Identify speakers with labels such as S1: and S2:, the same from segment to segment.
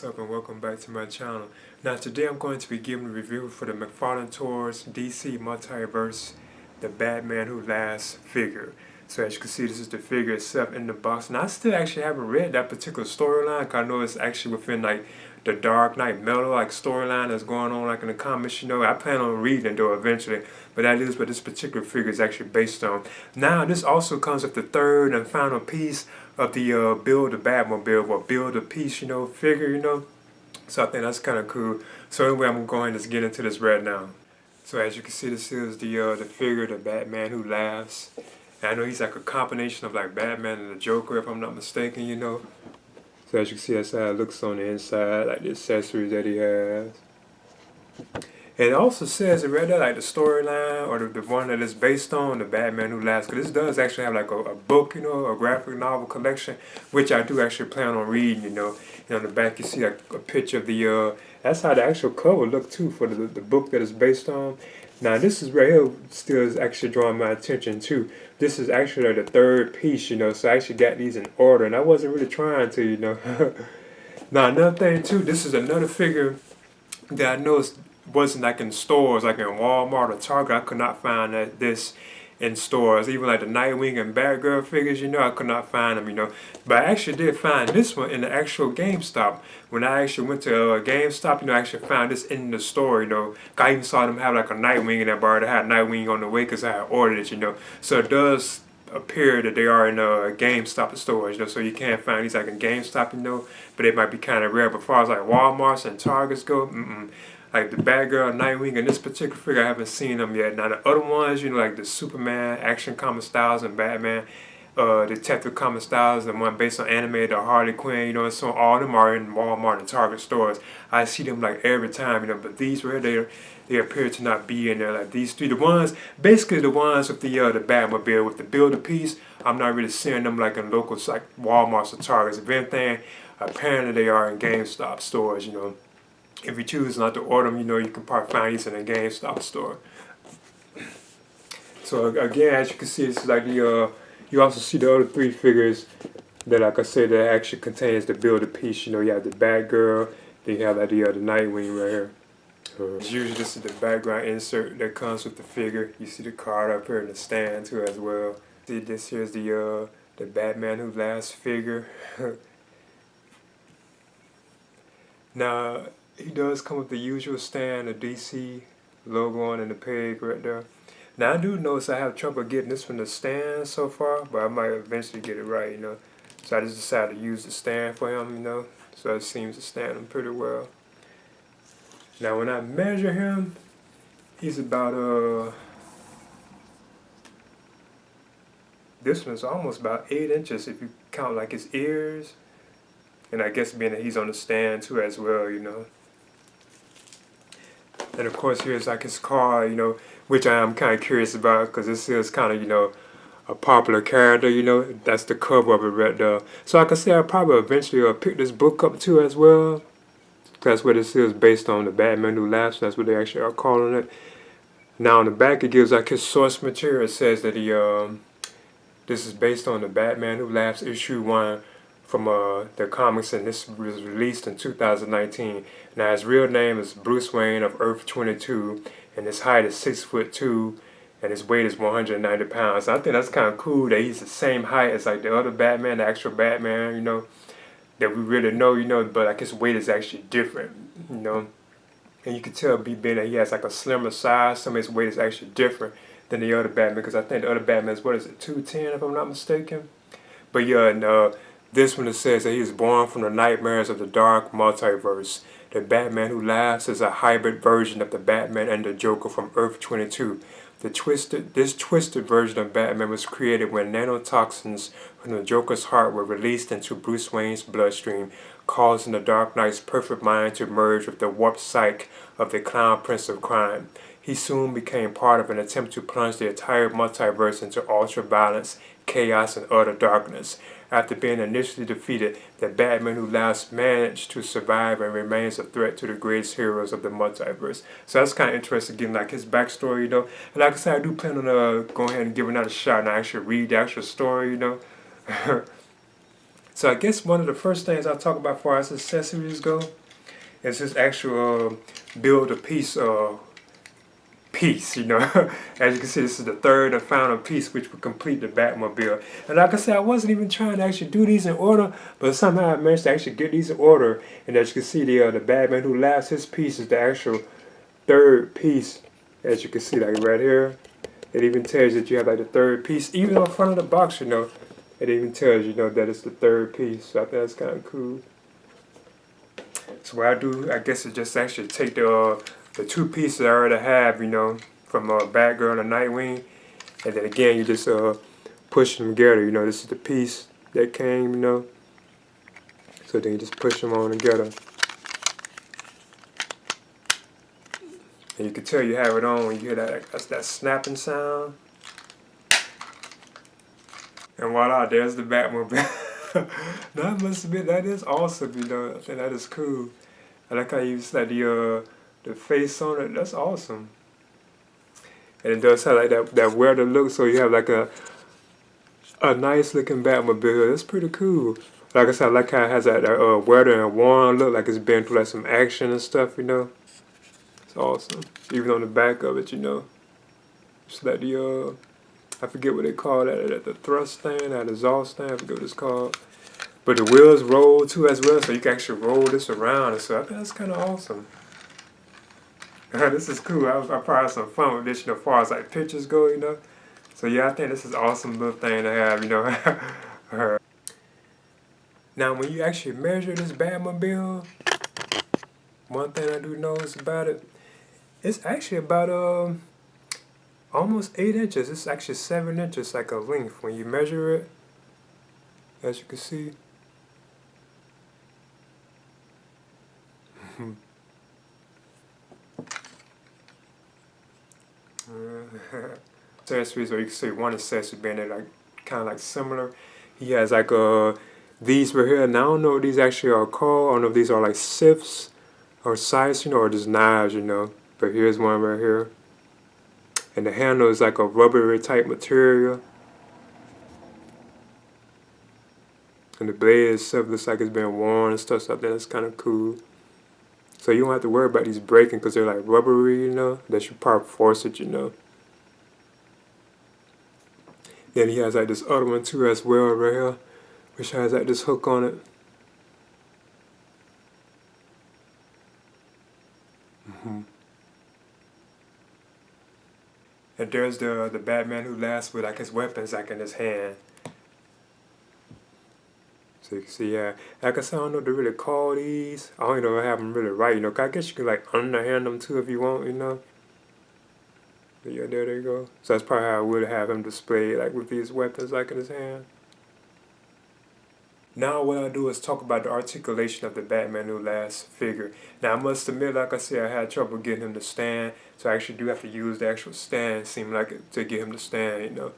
S1: What's up and welcome back to my channel. Now today I'm going to be giving a review for the McFarlane Toys DC Multiverse, the Batman Who Laughs figure. So as you can see, this is the figure itself in the box. Now I still actually haven't read that particular storyline because I know it's actually within like the Dark Knight Metal like storyline that's going on like in the comics, I plan on reading it though eventually, but that is what this particular figure is actually based on. Now this also comes with the third and final piece of the Build a Batmobile or Build a Piece, figure, So I think that's kind of cool. So anyway, I'm going to just get into this right now. So as you can see, this is the figure, the Batman Who Laughs. And I know he's like a combination of like Batman and the Joker, if I'm not mistaken. So as you can see, that's how it looks on the inside, like the accessories that he has. And it also says it right there, like the storyline or the one that it's based on, the Batman Who Laughs. Because this does actually have like a book, a graphic novel collection, which I do actually plan on reading, And on the back you see like a picture of the, that's how the actual cover looked too for the book that it's based on. Now this is right here still is actually drawing my attention too. This is actually the third piece, so I actually got these in order and I wasn't really trying to, Now another thing too, this is another figure that I noticed wasn't like in stores, like in Walmart or Target. I could not find this in stores. Even like the Nightwing and Batgirl figures, I could not find them, But I actually did find this one in the actual GameStop. When I actually went to GameStop, I actually found this in the store, I even saw them have like a Nightwing in that bar. They had Nightwing on the way because I had ordered it, So it does appear that they are in GameStop stores, so you can't find these like in GameStop, but they might be kind of rare. But as far as like Walmarts and Targets go, like the Batgirl, Nightwing, and this particular figure, I haven't seen them yet. Now the other ones, like the Superman, Action Comic Styles, and Batman, Detective Comic Styles, the one based on anime, the Harley Quinn, and so all of them are in Walmart and Target stores. I see them like every time, but these where they appear to not be in there. Like these three, the ones, basically the ones with the Batmobile with the Build-A-Piece, I'm not really seeing them like in locals like Walmarts or Targets. If anything, apparently they are in GameStop stores, If you choose not to order them, you can probably find these in a GameStop store. So again, as you can see, this is like the, you also see the other three figures that, like I said, that actually contains the Build-A-Piece. You have the Batgirl, then you have like the Nightwing right here. Usually this is the background insert that comes with the figure. You see the card up here in the stand too as well. See, this here's the Batman Who Laughs figure. Now, he does come with the usual stand, the DC logo on and the peg right there. Now I do notice I have trouble getting this from the stand so far, but I might eventually get it right, So I just decided to use the stand for him, So it seems to stand him pretty well. Now when I measure him, he's about this one's almost about 8 inches if you count like his ears. And I guess being that he's on the stand too as well, And of course here's like his car, which I am kind of curious about because this is kind of, a popular character, That's the cover of it right there. So like I said, I'll probably eventually pick this book up too as well. That's what this is based on, the Batman Who Laughs. That's what they actually are calling it. Now on the back it gives like his source material. It says that this is based on the Batman Who Laughs issue 1 from the comics, and this was released in 2019. Now his real name is Bruce Wayne of Earth 22, and his height is 6'2", and his weight is 190 pounds. So I think that's kind of cool that he's the same height as like the other Batman, the actual Batman, that we really know, but like his weight is actually different, And you can tell being that he has like a slimmer size, some of his weight is actually different than the other Batman, because I think the other Batman is, 210 if I'm not mistaken. But yeah, and this one it says that he was born from the nightmares of the dark multiverse. The Batman Who Laughs is a hybrid version of the Batman and the Joker from Earth 22. This twisted version of Batman was created when nanotoxins from the Joker's heart were released into Bruce Wayne's bloodstream, causing the Dark Knight's perfect mind to merge with the warped psyche of the Clown Prince of Crime. He soon became part of an attempt to plunge the entire multiverse into ultra-violence, chaos, and utter darkness. After being initially defeated, the Batman Who Laughs managed to survive and remains a threat to the greatest heroes of the multiverse. So that's kind of interesting, getting like his backstory, And like I said, I do plan on going ahead and giving that a shot and actually read the actual story, So I guess one of the first things I'll talk about as far as accessories go is this actual build a piece piece, you know. As you can see, this is the third and final piece which will complete the Batmobile. And like I said, I wasn't even trying to actually do these in order, but somehow I managed to actually get these in order. And as you can see, the Batman Who Laughs, his piece is the actual third piece. As you can see, like right here, it even tells you that you have like the third piece, even on the front of the box, you know. It even tells you, you know, that it's the third piece. So I think that's kind of cool. So what I do, I guess, is just actually take the two pieces I already have, you know, from Batgirl and Nightwing, and then again you just push them together. You know, this is the piece that came, you know. So then you just push them on together, and you can tell you have it on when you hear that snapping sound. And voila, there's the Batmobile. Now, I must admit, that is awesome, you know. I think that is cool. I like how you use like the face on it. That's awesome. And it does have like that weather look, so you have like a nice looking Batmobile. That's pretty cool. Like I said, I like how it has that weather and warm look, like it's been through like some action and stuff, you know. It's awesome. Even on the back of it, you know. It's like the I forget what they call that, the thrust stand, that exhaust stand, I forget what it's called. But the wheels roll too as well, so you can actually roll this around and so I think that's kind of awesome. This is cool. I probably have some fun with this, you know, as far as like pictures go, you know. So yeah, I think this is an awesome little thing to have, you know. Now, when you actually measure this Batmobile, one thing I do notice about it, it's actually about almost 8 inches. It's actually 7 inches, like a length when you measure it, as you can see. Accessories, or you can say one accessory being there, like kind of like similar. He has like these right here. Now I don't know what these actually are called. I don't know if these are like sieves or scythes, you know, or just knives, you know. But here's one right here. And the handle is like a rubbery type material. And the blade itself looks like it's been worn and stuff, so I think that's kind of cool. So you don't have to worry about these breaking because they're like rubbery, you know. That should probably force it, you know. Then he has like this other one too as well right here, which has like this hook on it. And there's the Batman Who Laughs with like his weapons like in his hand. So you can see, yeah, like I said, I don't know what to really call these. I don't even know if I have them really right, you know. 'Cause I guess you can like underhand them too if you want, you know. But yeah, there you go. So that's probably how I would have him displayed, like with these weapons like in his hand. Now what I'll do is talk about the articulation of the Batman Who Laughs figure. Now I must admit, like I said, I had trouble getting him to stand, so I actually do have to use the actual stand, seem like it, to get him to stand, you know.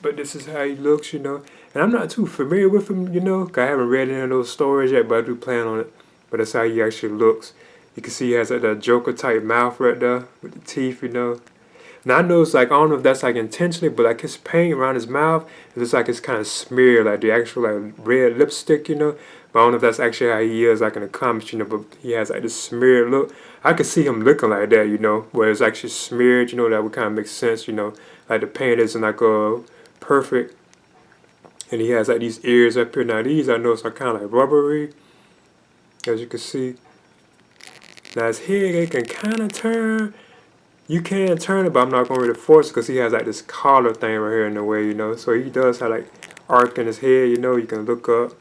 S1: But this is how he looks, you know. And I'm not too familiar with him, you know, 'cause I haven't read any of those stories yet, but I do plan on it. But that's how he actually looks. You can see he has like that Joker type mouth right there with the teeth, you know. Now I know it's like, I don't know if that's like intentionally, but like his paint around his mouth, it looks like it's kind of smeared, like the actual like red lipstick, you know. But I don't know if that's actually how he is like in the comics, you know, but he has like this smeared look. I could see him looking like that, you know, where it's actually smeared, you know, that would kind of make sense, you know. Like the paint isn't like perfect. And he has like these ears up here. Now these I notice are kind of like rubbery, as you can see. Now his head, it can kind of turn. You can turn it, but I'm not going to really force it because he has like this collar thing right here in the way, you know. So he does have like arc in his head, you know. You can look up,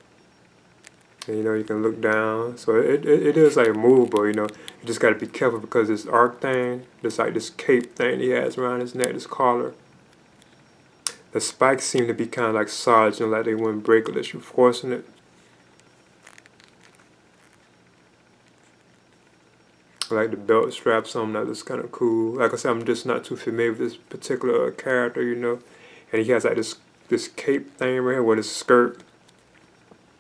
S1: and you know, you can look down. So it is like movable, you know. You just got to be careful because this arc thing, this like this cape thing he has around his neck, this collar. The spikes seem to be kind of like solid, you know, like they wouldn't break unless you're forcing it. I like the belt straps on that. That's kind of cool. Like I said, I'm just not too familiar with this particular character, you know. And he has like this cape thing right here with his skirt.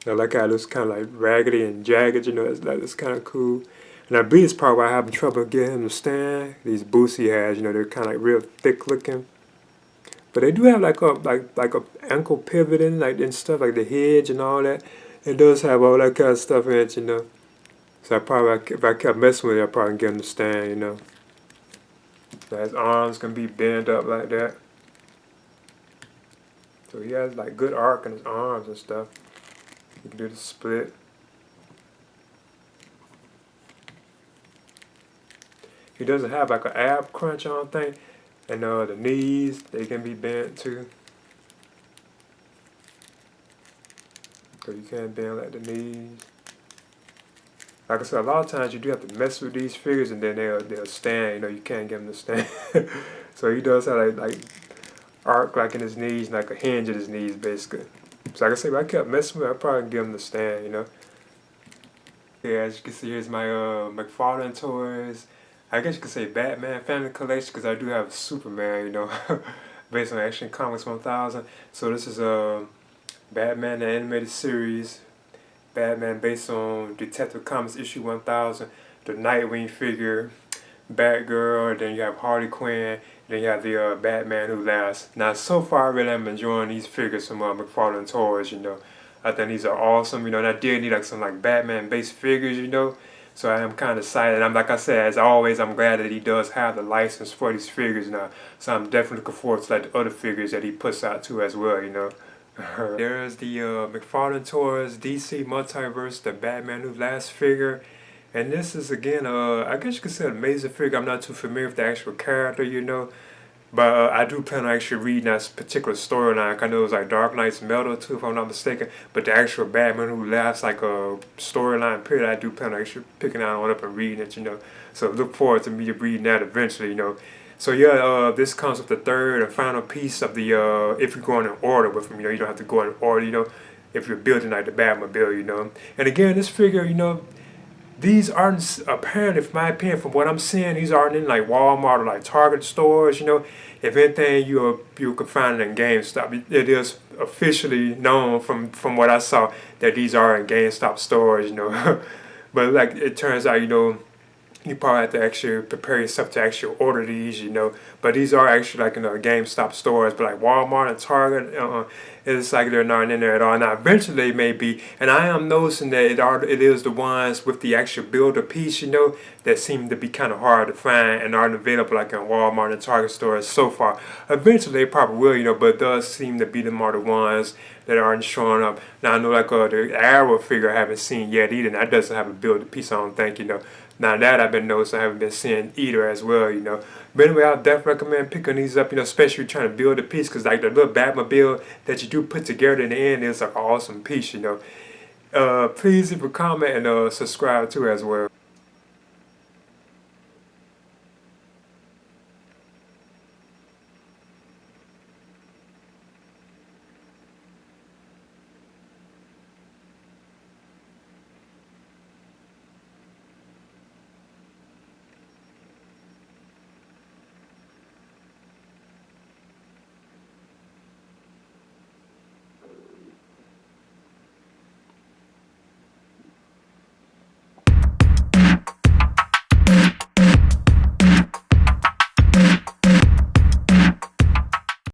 S1: I like how it looks kind of like raggedy and jagged, you know. That's kind of cool. And I believe it's probably why I have trouble getting him to stand. These boots he has, you know, they're kind of like real thick looking. But they do have like a ankle pivoting like and stuff like the hinge and all that. It does have all that kind of stuff in it, you know. So I probably if I kept messing with it, I probably get him to stand, you know. So his arms can be bent up like that. So he has like good arc in his arms and stuff. You can do the split. He doesn't have like an ab crunch, I don't think. And the knees, they can be bent too. So you can't bend like the knees. Like I said, a lot of times you do have to mess with these figures and then they'll stand, you know, you can't get them to stand. So he does have like arc like in his knees, like a hinge in his knees basically. So like I said, if I kept messing with it, I'd probably get him to stand, you know. Yeah, as you can see, here's my McFarlane Toys. I guess you could say Batman family collection because I do have Superman, you know, based on Action Comics 1000. So this is Batman the animated series, Batman based on Detective Comics issue 1000, the Nightwing figure, Batgirl, then you have Harley Quinn, then you have the Batman Who Laughs. Now so far I really am enjoying these figures from McFarlane Toys, you know. I think these are awesome, you know, and I did need like some like Batman based figures, you know. So I am kind of excited. I'm like I said, as always, I'm glad that he does have the license for these figures now. So I'm definitely looking forward to like the other figures that he puts out too as well, you know. There's the McFarlane Toys DC Multiverse, the Batman Who Laughs figure. And this is again, I guess you could say an amazing figure. I'm not too familiar with the actual character, you know. But I do plan on actually reading that particular storyline. I know it was like Dark Knight's Metal too, if I'm not mistaken. But the actual Batman Who Laughs, like a storyline period, I do plan on actually picking that one up and reading it, you know. So look forward to me reading that eventually, you know. So yeah, this comes with the third and final piece of the, if you're going in order with them, you know, you don't have to go in order, you know, if you're building like the Batmobile, you know. And again, this figure, you know, these aren't apparently, in my opinion, from what I'm seeing, these aren't in like Walmart or like Target stores. You know, if anything, you can find it in GameStop. It is officially known from what I saw that these are in GameStop stores. You know, but like it turns out, you know, you probably have to actually prepare yourself to actually order these, you know. But these are actually like in GameStop stores, but like Walmart and Target, it's like they're not in there at all. Now eventually they may be, and I am noticing that it is the ones with the actual builder piece, you know, that seem to be kind of hard to find and aren't available like in Walmart and Target stores so far. Eventually they probably will, you know, but it does seem to be the ones that aren't showing up. Now I know like the Arrow figure I haven't seen yet either, and that doesn't have a builder piece, I don't think, you know. Now that I've been noticing, I haven't been seeing either as well, you know. But anyway, I'll definitely recommend picking these up, you know, especially trying to build a piece, because like the little Batmobile that you do put together in the end is like an awesome piece, you know. Please leave a comment and subscribe too as well.